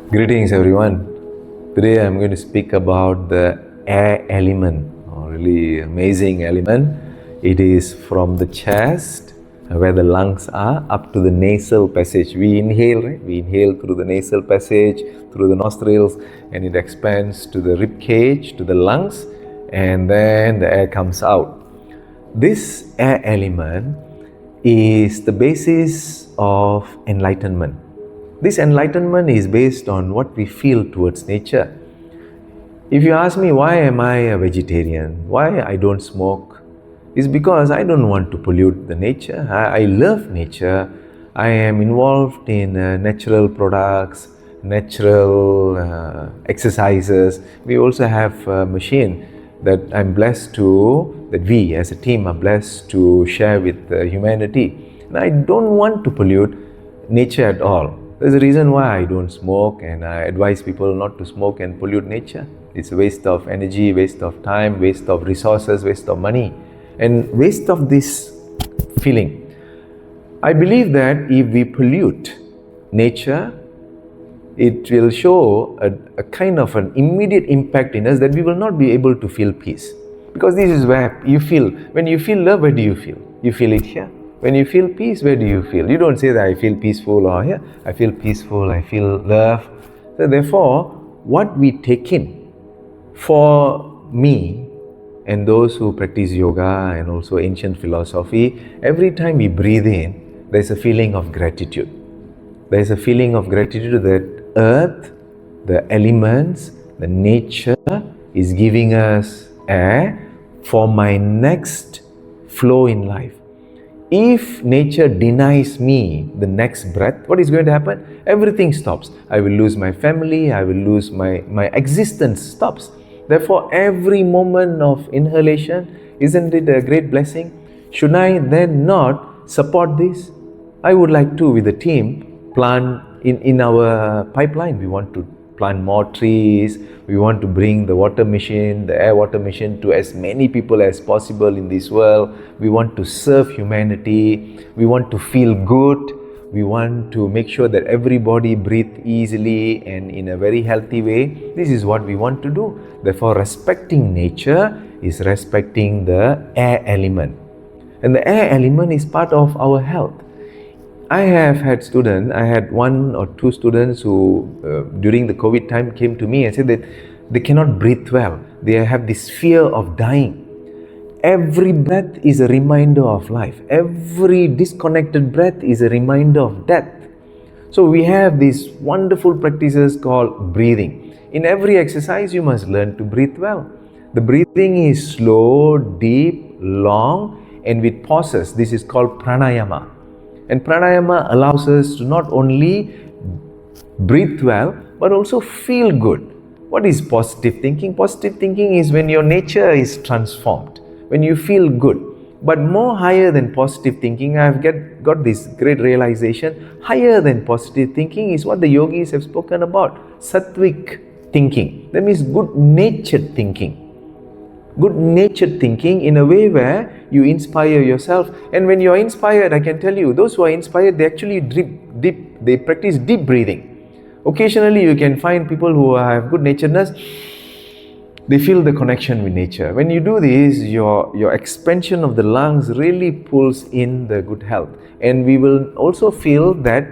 Greetings everyone. Today I'm going to speak about the air element, a really amazing element. It is from the chest, where the lungs are, up to the nasal passage. We inhale, right? We inhale through the nasal passage, through the nostrils, and it expands to the rib cage, to the lungs, and then the air comes out. This air element is the basis of enlightenment. This enlightenment is based on what we feel towards nature. If you ask me why am I a vegetarian, why I don't smoke, it's because I don't want to pollute the nature. I love nature. I am involved in natural products, natural exercises. We also have a machine that I'm blessed to, that we as a team are blessed to share with humanity. And I don't want to pollute nature at all. There's a reason why I don't smoke, and I advise people not to smoke and pollute nature. It's a waste of energy, waste of time, waste of resources, waste of money, and waste of this feeling. I believe that if we pollute nature, it will show a kind of an immediate impact in us that we will not be able to feel peace. Because this is where you feel, when you feel love, where do you feel? You feel it here. When you feel peace, where do you feel? You don't say that I feel peaceful or here, I feel peaceful, I feel love. So therefore, what we take in, for me and those who practice yoga and also ancient philosophy, every time we breathe in, there's a feeling of gratitude. There's a feeling of gratitude that earth, the elements, the nature is giving us air for my next flow in life. If nature denies me the next breath, what is going to happen? Everything stops. I will lose my family, I will lose my existence stops. Therefore, every moment of inhalation, isn't it a great blessing? Should I then not support this? I would like to, with the team, plant in our pipeline. We want to plant more trees. We want to bring the water machine, the air water machine, to as many people as possible in this world. We want to serve humanity. We want to feel good. We want to make sure that everybody breathes easily and in a very healthy way. This is what we want to do. Therefore, respecting nature is respecting the air element. And the air element is part of our health. I have had students, I had one or two students who during the COVID time came to me and said that they cannot breathe well. They have this fear of dying. Every breath is a reminder of life. Every disconnected breath is a reminder of death. So we have these wonderful practices called breathing. In every exercise, you must learn to breathe well. The breathing is slow, deep, long, and with pauses. This is called pranayama. And pranayama allows us to not only breathe well, but also feel good. What is positive thinking? Positive thinking is when your nature is transformed, when you feel good. But more higher than positive thinking, I have got this great realization, higher than positive thinking is what the yogis have spoken about, sattvic thinking. That means good-natured thinking. Good-natured thinking in a way where you inspire yourself. And when you are inspired, I can tell you, those who are inspired, they actually they practice deep breathing. Occasionally, you can find people who have good-naturedness, they feel the connection with nature. When you do this, your expansion of the lungs really pulls in the good health. And we will also feel that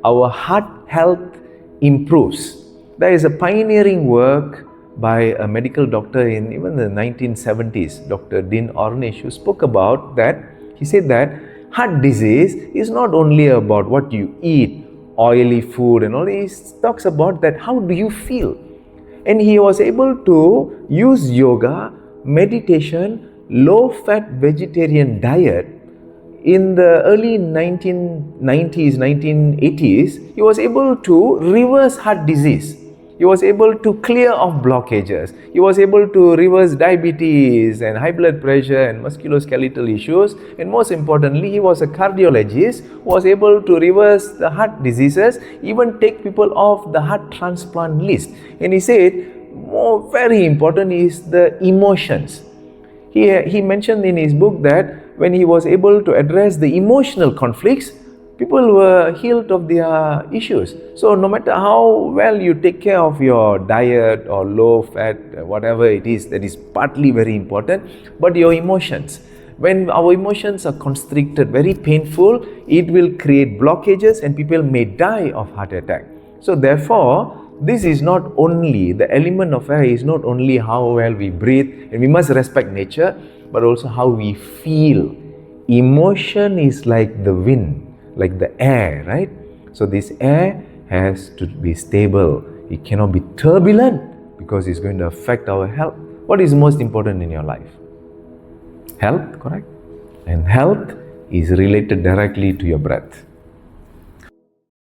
our heart health improves. There is a pioneering work by a medical doctor in even the 1970s, Dr. Dean Ornish, who spoke about that. He said that heart disease is not only about what you eat, oily food and all. He talks about that how do you feel. And he was able to use yoga, meditation, low-fat vegetarian diet. In the early 1990s, 1980s, he was able to reverse heart disease. He was able to clear off blockages. He was able to reverse diabetes and high blood pressure and musculoskeletal issues. And most importantly, he was a cardiologist who was able to reverse the heart diseases, even take people off the heart transplant list. And he said, very important is the emotions. He mentioned in his book that when he was able to address the emotional conflicts, people were healed of their issues. So no matter how well you take care of your diet or low fat, whatever it is, that is partly very important, but your emotions, when our emotions are constricted, very painful, it will create blockages and people may die of heart attack. So therefore, this is not only, the element of air is not only how well we breathe, and we must respect nature, but also how we feel. Emotion is like the wind, like the air, right? So this air has to be stable. It cannot be turbulent because it's going to affect our health. What is most important in your life? Health, correct? And health is related directly to your breath.